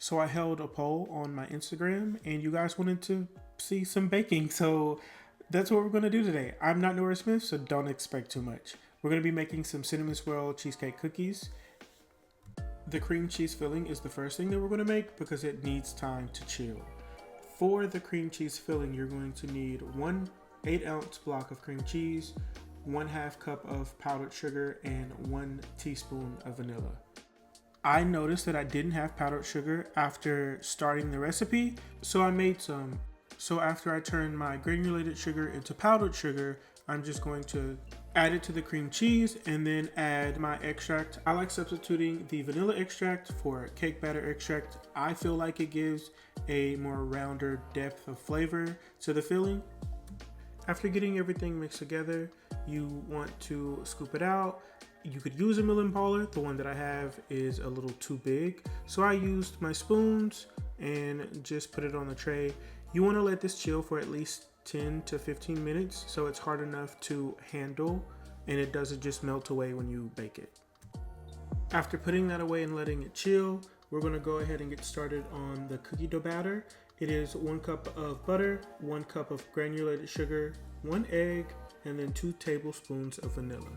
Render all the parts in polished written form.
So I held a poll on my Instagram and you guys wanted to see some baking. So that's what we're going to do today. I'm not Nora Smith, so don't expect too much. We're going to be making some cinnamon swirl cheesecake cookies. The cream cheese filling is the first thing that we're going to make because it needs time to chill. For the cream cheese filling, you're going to need 1 8-ounce block of cream cheese, 1/2 cup of powdered sugar, and 1 teaspoon of vanilla. I noticed that I didn't have powdered sugar after starting the recipe, so I made some. So after I turn my granulated sugar into powdered sugar, I'm just going to add it to the cream cheese and then add my extract. I like substituting the vanilla extract for cake batter extract. I feel like it gives a more rounder depth of flavor to the filling. After getting everything mixed together, you want to scoop it out. You could use a milling baller. The one that I have is a little too big, so I used my spoons and just put it on the tray. You want to let this chill for at least 10 to 15 minutes so it's hard enough to handle and it doesn't just melt away when you bake it. After putting that away and letting it chill, we're going to go ahead and get started on the cookie dough batter. It is 1 cup of butter, 1 cup of granulated sugar, 1 egg, and then 2 tablespoons of vanilla.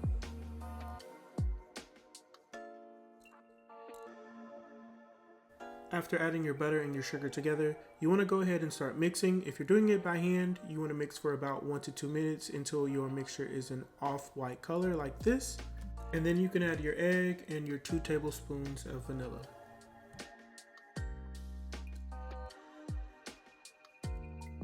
After adding your butter and your sugar together, you want to go ahead and start mixing. If you're doing it by hand, you want to mix for about 1 to 2 minutes until your mixture is an off-white color like this. And then you can add your egg and your 2 tablespoons of vanilla.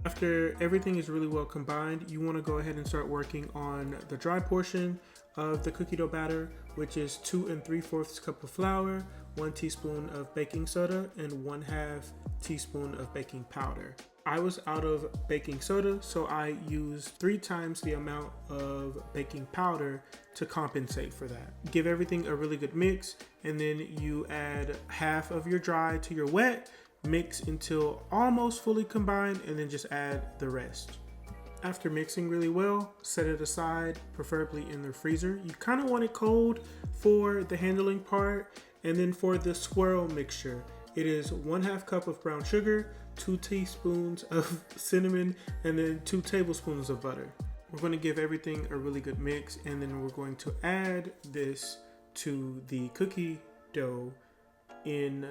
After everything is really well combined, you want to go ahead and start working on the dry portion of the cookie dough batter, which is 2 3/4 cup of flour, 1 teaspoon of baking soda, and 1/2 teaspoon of baking powder. I was out of baking soda, so I used 3 times the amount of baking powder to compensate for that. Give everything a really good mix, and then you add half of your dry to your wet. Mix until almost fully combined and then just add the rest. After mixing really well, set it aside, preferably in the freezer. You kind of want it cold for the handling part. And then for the swirl mixture, it is 1/2 cup of brown sugar, 2 teaspoons of cinnamon, and then 2 tablespoons of butter. We're going to give everything a really good mix, and then we're going to add this to the cookie dough in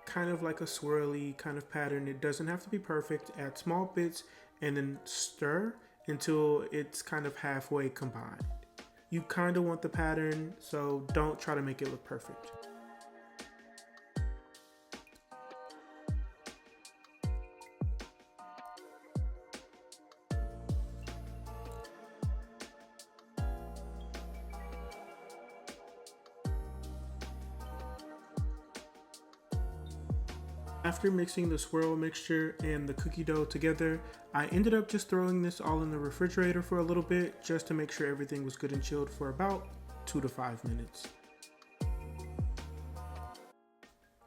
kind of like a swirly kind of pattern. It doesn't have to be perfect. Add small bits and then stir until it's kind of halfway combined. You kind of want the pattern, so don't try to make it look perfect. After mixing the swirl mixture and the cookie dough together, I ended up just throwing this all in the refrigerator for a little bit just to make sure everything was good and chilled for about 2 to 5 minutes.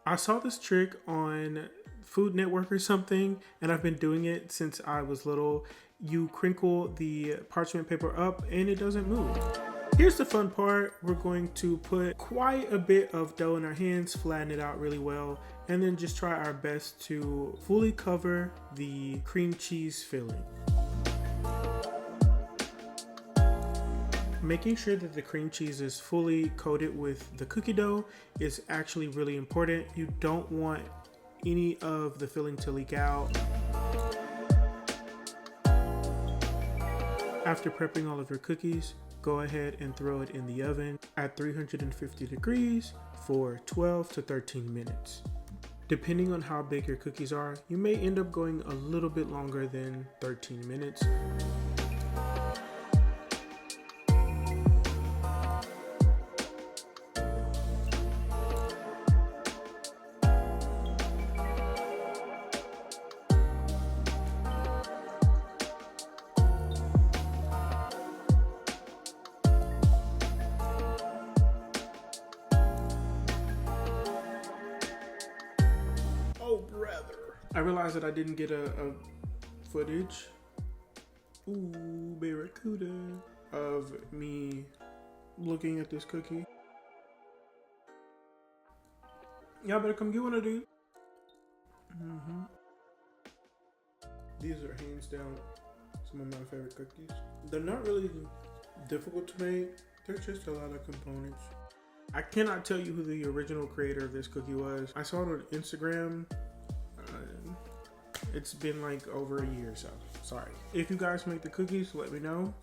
I saw this trick on Food Network or something, and I've been doing it since I was little. You crinkle the parchment paper up and it doesn't move. Here's the fun part. We're going to put quite a bit of dough in our hands, flatten it out really well, and then just try our best to fully cover the cream cheese filling. Making sure that the cream cheese is fully coated with the cookie dough is actually really important. You don't want any of the filling to leak out. After prepping all of your cookies, go ahead and throw it in the oven at 350 degrees for 12 to 13 minutes. Depending on how big your cookies are, you may end up going a little bit longer than 13 minutes. Oh, brother. I realized that I didn't get a footage. Ooh, barracuda. Of me looking at this cookie. Y'all better come get one of these. These are hands down some of my favorite cookies. They're not really difficult to make. There's just a lot of components. I cannot tell you who the original creator of this cookie was. I saw it on Instagram. It's been like over a year, so sorry. If you guys make the cookies, let me know.